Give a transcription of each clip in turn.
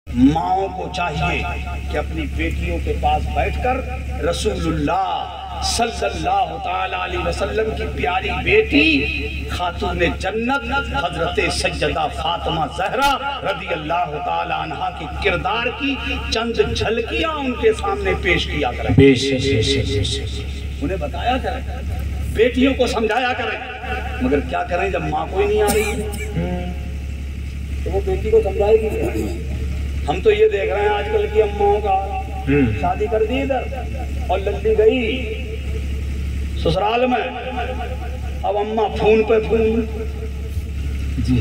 माओं को चाहिए कि अपनी बेटियों के पास बैठकर रसूलुल्लाह सल्लल्लाहु ताला अलैहि वसल्लम की प्यारी बेटी खातून जन्नत हजरत सैयदा फातिमा ज़हरा रज़ी अल्लाह ताला अन्हा के किरदार की चंद झलकियां उनके सामने पेश किया करें, उन्हें बताया करें, बेटियों को समझाया करें। मगर क्या करें जब माँ कोई नहीं आ रही है तो वो बेटी को समझाएगी। हम तो ये देख रहे हैं आजकल की अम्माओं का, शादी कर दी इधर और लल्ली गई ससुराल में, अब अम्मा फोन पे फोन जी।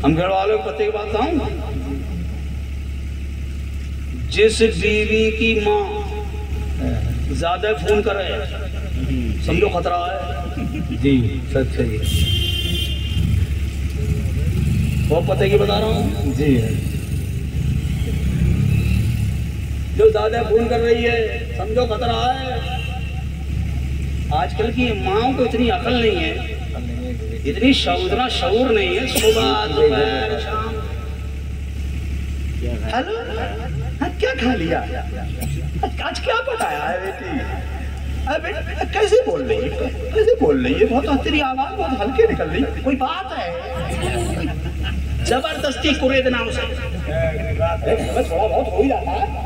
हम घर वालों को पते की बात बताऊं, जिस बीवी की माँ ज्यादा फोन करे समझो खतरा है जी। सच है, वो पते की बता रहा हूँ जी। जो ज्यादा फोन कर रही है समझो खतरा है। आजकल की माँओं को इतनी अकल नहीं है, इतनी इतना शऊर नहीं है। सुबह दोपहर शाम हेलो, हाँ क्या खा लिया, आज क्या पकाया है बेटी, अरे कैसे बोल रही है, कैसे बोल रही है, बहुत तेरी आवाज बहुत हल्के निकल रही है, कोई बात है। जबरदस्ती कुरेदना उसे, थोड़ा बहुत हो ही जाता है।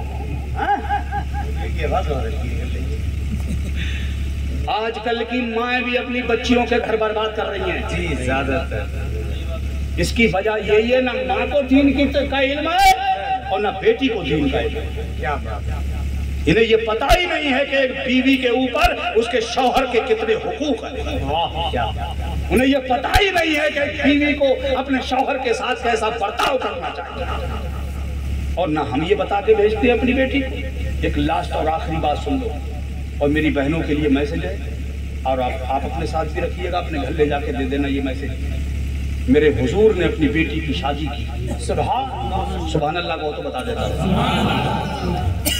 आजकल की माएँ भी अपनी बच्चियों के घर बर्बाद कर रही हैं जी ज्यादातर। इसकी वजह यही है ना माँ को दीन का इल्म है और ना बेटी को दीन का इल्म है। क्या बात, इन्हें ये पता ही नहीं है कि एक बीवी के ऊपर उसके शौहर के कितने हुकूक हैं। क्या उन्हें ये पता ही नहीं है कि बीवी को अपने शौहर के साथ कैसा बर्ताव करना चाहिए। और ना हम ये बता के भेजते हैं अपनी बेटी को। एक लास्ट और आखिरी बात सुन लो, और मेरी बहनों के लिए मैसेज है, और आप अपने साथ भी रखिएगा, अपने घर ले जाके दे देना ये मैसेज। मेरे हुजूर ने अपनी बेटी की शादी की, सुभान अल्लाह को तो बता देता हूँ,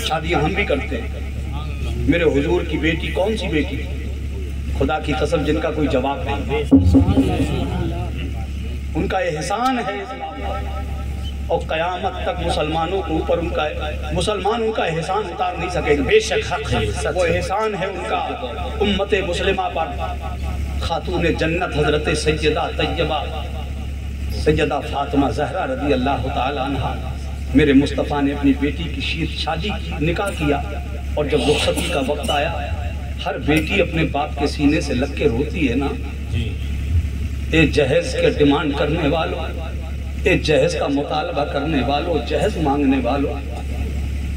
शादियाँ हम भी करते हैं। मेरे हुजूर की बेटी कौन सी बेटी, खुदा की कसम जिनका कोई जवाब नहीं, उनका एहसान है और क़यामत तक मुसलमानों के ऊपर मुसलमान उनका एहसान उतार नहीं सकेंगे। बेशक हक है, वो एहसान है उनका उम्मत मुस्लिमा पर। खातून जन्नत हजरत सैयदा तैयबा सैयदा फातिमा ज़हरा रज़ी अल्लाह ताला अन्हा, मेरे मुस्तफ़ा ने अपनी बेटी की शादी की, निकाह किया। और जब रुखसती का वक्त आया, हर बेटी अपने बाप के सीने से लग के रोती है ना। ये जहेज के डिमांड करने वालों, ये जहेज का मुतालबा करने वालों, जहेज मांगने वालों,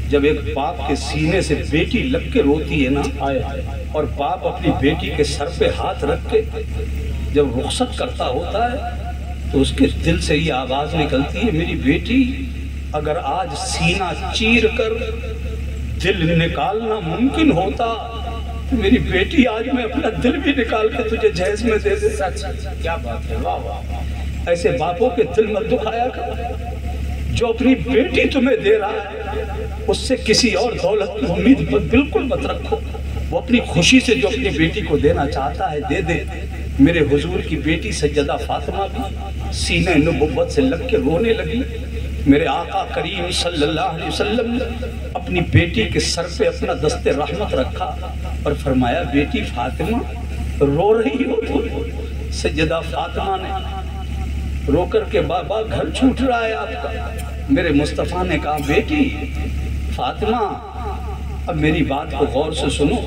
जब एक बाप के सीने से बेटी लग के रोती है ना, और बाप अपनी बेटी के सर पे हाथ रख के जब रुखसत करता होता है, तो उसके दिल से ये आवाज़ निकलती है, मेरी बेटी अगर आज सीना चीर कर दिल निकालना मुमकिन होता तो मेरी बेटी आज मैं अपना दिल भी निकाल के तुझे जहेज में दे दे। क्या बात है, वाह वाह। ऐसे बापों के दिल मत दुखाया कर। जो अपनी बेटी तुम्हें दे रहा है उससे किसी और दौलत की उम्मीद बिल्कुल मत रखो। वो अपनी खुशी से जो अपनी बेटी को देना चाहता है दे दे। मेरे हुजूर की बेटी सैयदा फातिमा भी सीने नबुव्वत से लग के रोने लगी। मेरे आका करीम सल्लल्लाहु अलैहि वसल्लम ने अपनी बेटी के सर पे अपना दस्ते रहमत रखा और फरमाया, बेटी फातिमा रो रही हो तुम? सैयदा फातिमा ने रोकर के, बाबा घर छूट रहा है आपका। मेरे मुस्तफ़ा ने कहा, बेटी फातिमा अब मेरी बात को गौर से सुनो,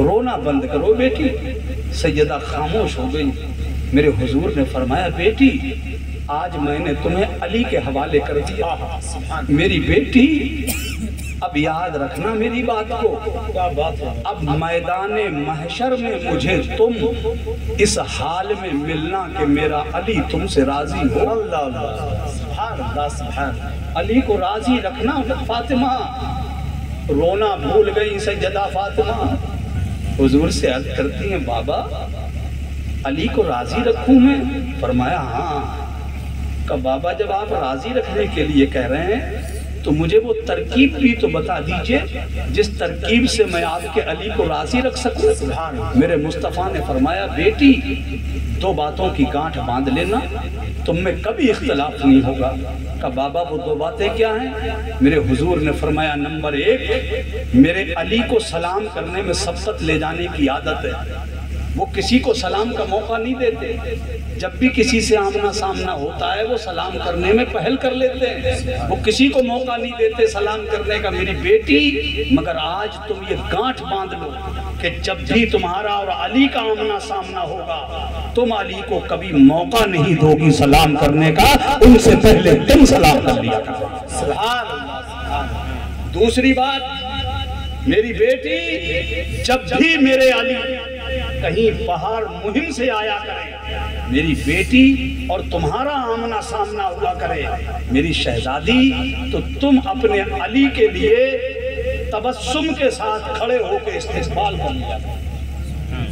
रोना बंद करो बेटी। सैयदा खामोश हो गई। मेरे हुजूर ने फरमाया, बेटी आज मैंने तुम्हें अली के हवाले कर दिया। मेरी बेटी अब याद रखना मेरी बात को। क्या बात है। अब मैदाने महशर में मुझे तुम इस हाल में मिलना कि मेरा अली तुमसे राजी हो। अली को राजी रखना। फातिमा रोना भूल गई सैयदा फातिमा। हुजूर से अर्ज करती हैं, बाबा अली को राजी रखूं मैं? फरमाया हाँ। का बाबा जब आप राजी रखने के लिए कह रहे हैं तो मुझे वो तरकीब भी तो बता दीजिए जिस तरकीब से मैं आपके अली को राजी रख सकूं। मेरे मुस्तफ़ा ने फरमाया, बेटी दो बातों की गांठ बांध लेना, तुम में कभी इख्तलाफ नहीं होगा। का बाबा वो दो बातें क्या हैं? मेरे हुजूर ने फरमाया, नंबर 1, मेरे अली को सलाम करने में सबकत ले जाने की आदत है। वो किसी को सलाम का मौका नहीं देते। जब भी किसी से आमना सामना होता है वो सलाम करने में पहल कर लेते हैं। वो किसी को मौका नहीं देते सलाम करने का। मेरी बेटी, मगर आज तुम ये गांठ बांध लो कि जब भी तुम्हारा और अली का आमना सामना होगा, तुम अली को कभी मौका नहीं दोगी सलाम करने का, उनसे पहले तुम सलाम कर लिया करो। सुभान अल्लाह। दूसरी बात, मेरी बेटी, जब भी मेरे अली कहीं बाहर मुहिम से आया करे, मेरी बेटी, और तुम्हारा आमना सामना हुआ करे, मेरी शहजादी, तो तुम अपने अली के लिए तबस्सुम के साथ खड़े होकर इस्तिक़बाल कर लिया,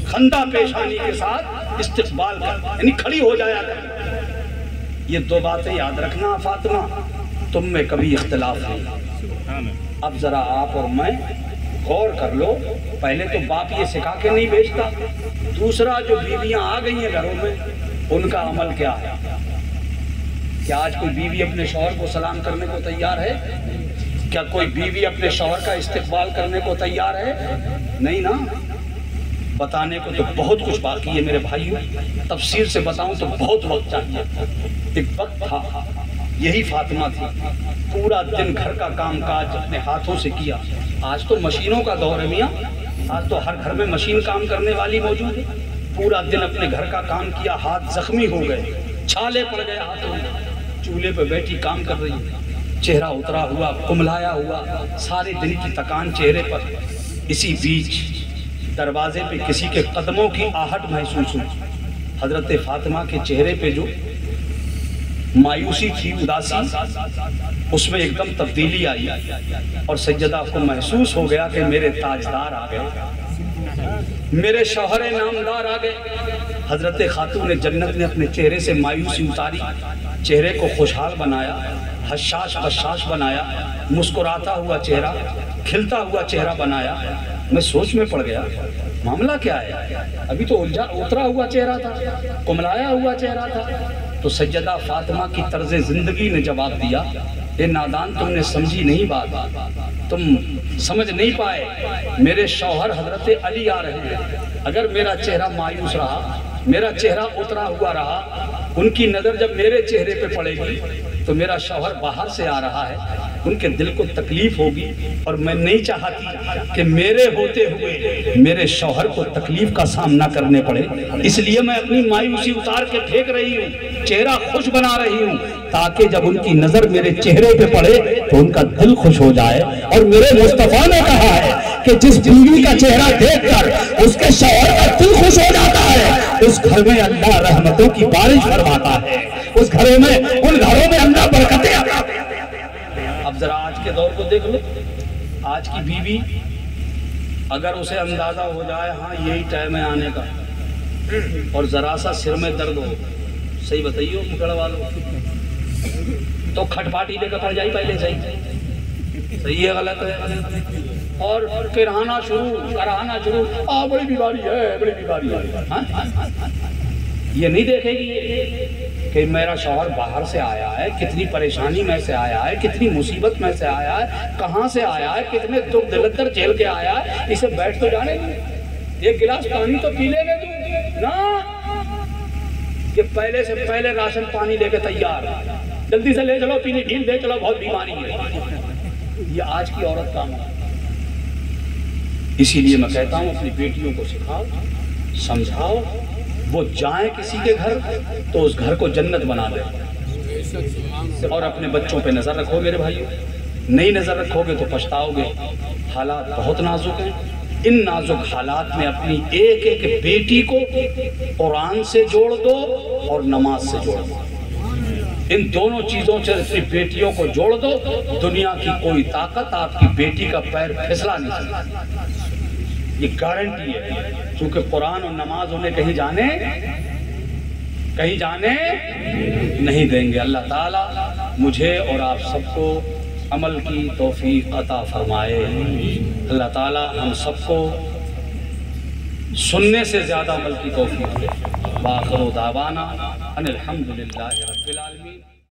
खंदा पेशानी के साथ इस्तिक़बाल कर, यानी खड़ी हो जाया कर। ये दो बातें याद रखना फातिमा, तुम में कभी इख्तिलाफ नहीं। अब जरा आप और मैं गौर कर लो, पहले तो बाप ये सिखा के नहीं भेजता। दूसरा, जो बीवियां आ गई हैं घरों में, उनका अमल क्या है? क्या आज कोई बीवी अपने शौहर को सलाम करने को तैयार है? क्या कोई बीवी अपने शौहर का इस्तिक़बाल करने को तैयार है? नहीं ना। बताने को तो बहुत कुछ बाकी है मेरे भाइयों, तफसीर से बताऊं तो बहुत वक्त चाहिए। एक वक्त था, यही फातिमा थी, पूरा दिन घर का कामकाज अपने हाथों से किया। आज तो मशीनों का दौर है मियाँ, आज तो हर घर में मशीन काम करने वाली मौजूद है। पूरा दिन अपने घर का काम किया, हाथ जख्मी हो गए, छाले पड़ गए हाथों में, चूल्हे पे बैठी काम कर रही है, चेहरा उतरा हुआ, कुमलाया हुआ, सारे दिन की थकान चेहरे पर। इसी बीच दरवाजे पे किसी के कदमों की आहट महसूस हुई। हजरत फातिमा के चेहरे पे जो मायूसी थी, उदासी, उसमें एकदम तब्दीली आई और सैयदा को महसूस हो गया कि मेरे ताजदार आ गए, मेरे शौहर नामदार आ गए। हजरत खातून जन्नत ने अपने चेहरे से मायूसी उतारी, चेहरे को खुशहाल बनाया, हशाश बशाश बनाया, मुस्कुराता हुआ चेहरा, खिलता हुआ चेहरा बनाया। मैं सोच में पड़ गया, मामला क्या है? अभी तो उतरा हुआ चेहरा था, कुमलाया हुआ चेहरा था। तो सैयदा फातिमा की तर्ज़े ज़िंदगी ने जवाब दिया, ए नादान, तुमने समझी नहीं बात, तुम समझ नहीं पाए। मेरे शौहर हजरत अली आ रहे हैं। अगर मेरा चेहरा मायूस रहा, मेरा चेहरा उतरा हुआ रहा, उनकी नज़र जब मेरे चेहरे पे पड़ेगी तो मेरा शौहर बाहर से आ रहा है, उनके दिल को तकलीफ होगी, और मैं नहीं चाहती कि मेरे होते हुए मेरे शौहर को तकलीफ का सामना करने पड़े। इसलिए मैं अपनी मायूसी उतार के फेंक रही हूँ, चेहरा खुश बना रही हूँ, ताकि जब उनकी नजर मेरे चेहरे पे पड़े तो उनका दिल खुश हो जाए। और मेरे मुस्तफा ने कहा है कि जिस बीवी का चेहरा देखकर उसके शौहर का दिल खुश हो जाता है, उस घर में अल्लाह रहमतों की बारिश फरमाता है, उस घरों में, उन घरों में अल्लाह बरकतें आता है। अब जरा आज के दौर को देख लो, आज की बीवी, अगर उसे अंदाजा हो जाए हाँ यही टाइम है आने का, और जरा सा सिर में दर्द हो, सही बताइए मुकड़ वालों, तो खटपाटी लेकर पड़ जाए पहले से ही, सही है गलत है, और कराना शुरू, बड़ी बीमारी है, बड़ी बीमारी है। ये नहीं देखेगी कि मेरा शौहर बाहर से आया है, कितनी परेशानी में से आया है, कितनी मुसीबत में से आया है, कहाँ से आया है, कितने दुख दलिद्दर झेल के आया है। इसे बैठ तो जाने, एक गिलास पानी तो पी लेने तू ना, कि पहले से पहले राशन पानी लेके तैयार, जल्दी से ले चलो, पीने ढील दे चलो, बहुत बीमारी है। ये आज की औरत का है। इसीलिए मैं कहता हूँ अपनी बेटियों को सिखाओ, समझाओ, वो जाए किसी के घर तो उस घर को जन्नत बना दे। और अपने बच्चों पे नजर रखो मेरे भाइयों, नहीं नजर रखोगे तो पछताओगे। हालात बहुत नाजुक हैं, इन नाजुक हालात में अपनी एक एक बेटी को कुरान से जोड़ दो और नमाज से जोड़ दो। इन दोनों चीजों से अपनी बेटियों को जोड़ दो, दुनिया की कोई ताकत आपकी बेटी का पैर फिसला नहीं सकती, ये गारंटी है। क्योंकि कुरान और नमाज उन्हें कहीं जाने नहीं देंगे। अल्लाह ताला मुझे और आप सबको अमल की तौफीक अता फरमाए। अल्लाह ताला हम सबको सुनने से ज़्यादा अमल की तौफीक दे। बाखिर दावाना अनिल हम्दुलिल्लाहि रब्बिल आलमीन।